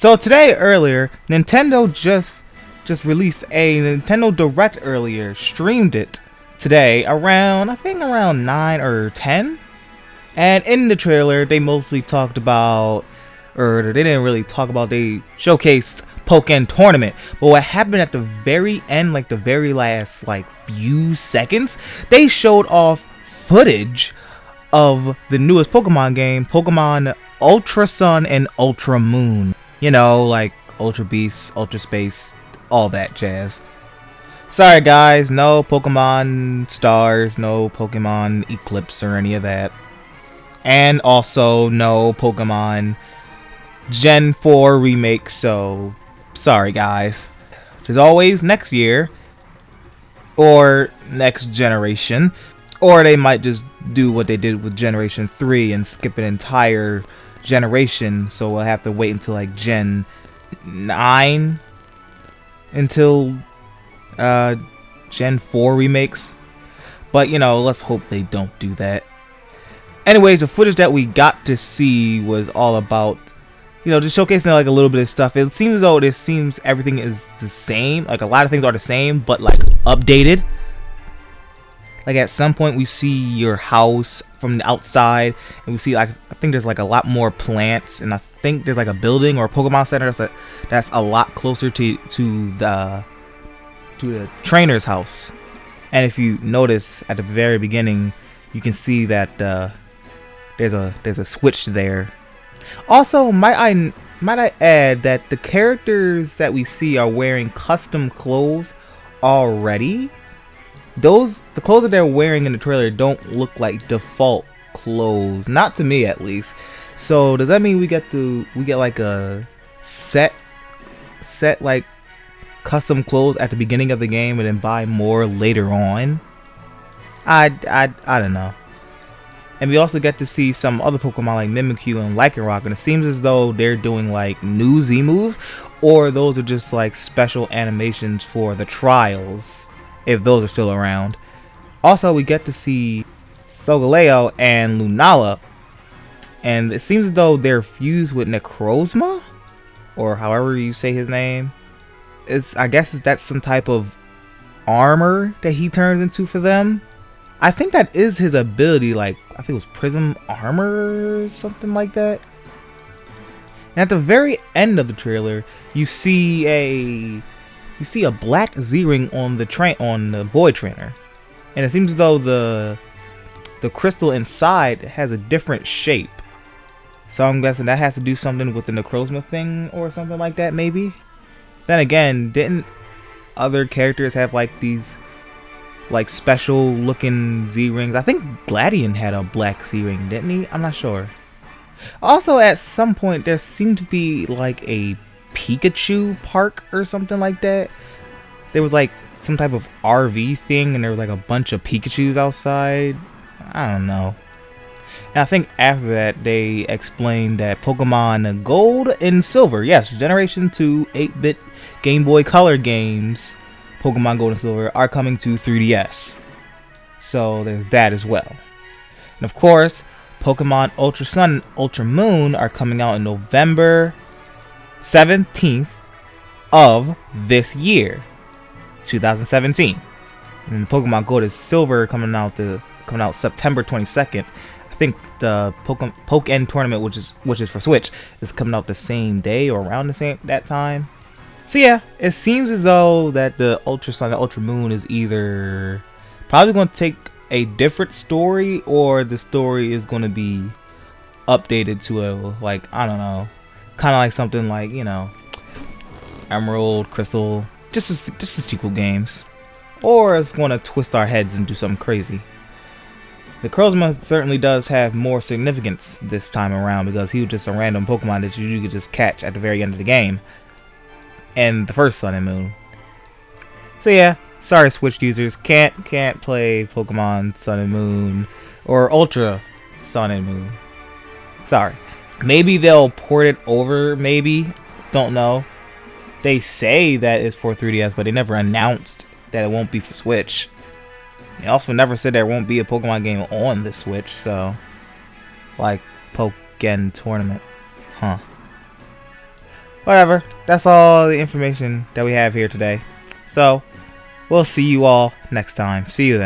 So today earlier, Nintendo just released a Nintendo Direct earlier, streamed it today around I think around 9 or 10. And in the trailer, they mostly talked about, or they didn't really talk about, they showcased Pokken Tournament. But what happened at the very end, like the very last like few seconds, they showed off footage of the newest Pokemon game, Pokemon Ultra Sun and Ultra Moon. You know, like Ultra Beast, Ultra Space, all that jazz. Sorry guys, no Pokemon Stars, no Pokemon Eclipse or any of that. And also no Pokemon Gen 4 remake, so sorry guys. There's always next year, or next generation, or they might just do what they did with Generation 3 and skip an entire generation, so we'll have to wait until like Gen 9 until Gen 4 remakes. But you know, let's hope they don't do that. Anyways, the footage that we got to see was all about, you know, just showcasing like a little bit of stuff. It seems as though everything is the same. Like a lot of things are the same, but like updated. Like at some point we see your house from the outside, and we see like I think there's like a lot more plants, and I think there's like a building or a Pokemon Center that's a lot closer to the trainer's house. And if you notice at the very beginning, you can see that there's a switch there. Also, might I add that the characters that we see are wearing custom clothes already. The clothes that they're wearing in the trailer don't look like default clothes, not to me at least. So does that mean we get like a set like custom clothes at the beginning of the game and then buy more later on? I don't know. And we also get to see some other Pokemon like Mimikyu and Lycanroc, and it seems as though they're doing like new Z moves, or those are just like special animations for the trials, if those are still around. Also, we get to see Solgaleo and Lunala, and it seems as though they're fused with Necrozma, or however you say his name. I guess that's some type of armor that he turns into for them. I think that is his ability, like I think it was Prism Armor or something like that. And at the very end of the trailer, you see a black Z-ring on the boy trainer, and it seems as though the crystal inside has a different shape. So I'm guessing that has to do something with the Necrozma thing or something like that, maybe. Then again, didn't other characters have like these like special looking Z-rings? I think Gladion had a black Z-ring, didn't he? I'm not sure. Also, at some point there seemed to be like a Pikachu park or something like that. There was like some type of RV thing, and there was like a bunch of Pikachus outside. I don't know. And I think after that they explained that Pokemon Gold and Silver, yes, Generation 2 8-bit Game Boy Color games, Pokemon Gold and Silver, are coming to 3DS. So there's that as well. And of course, Pokemon Ultra Sun and Ultra Moon are coming out in November 17th of this year, 2017. And Pokemon Gold and Silver coming out September 22nd. I think the Pokken Tournament, which is for Switch, is coming out the same day or around that time. So yeah, it seems as though that the Ultra Sun and Ultra Moon is either probably going to take a different story, or the story is going to be updated to a, like, I don't know, kind of like something like, you know, Emerald, Crystal, just as sequel games, or it's going to twist our heads and do something crazy. The Necrozma certainly does have more significance this time around, because he was just a random Pokemon that you could just catch at the very end of the game, and the first Sun and Moon. So yeah, sorry Switch users, can't play Pokemon Sun and Moon or Ultra Sun and Moon. Sorry. Maybe they'll port it over, maybe. Don't know. They say that it's for 3DS, but they never announced that it won't be for Switch. They also never said there won't be a Pokemon game on the Switch, so like Pokken Tournament. Huh. whatever. That's all the information that we have here today. So, we'll see you all next time. See you then.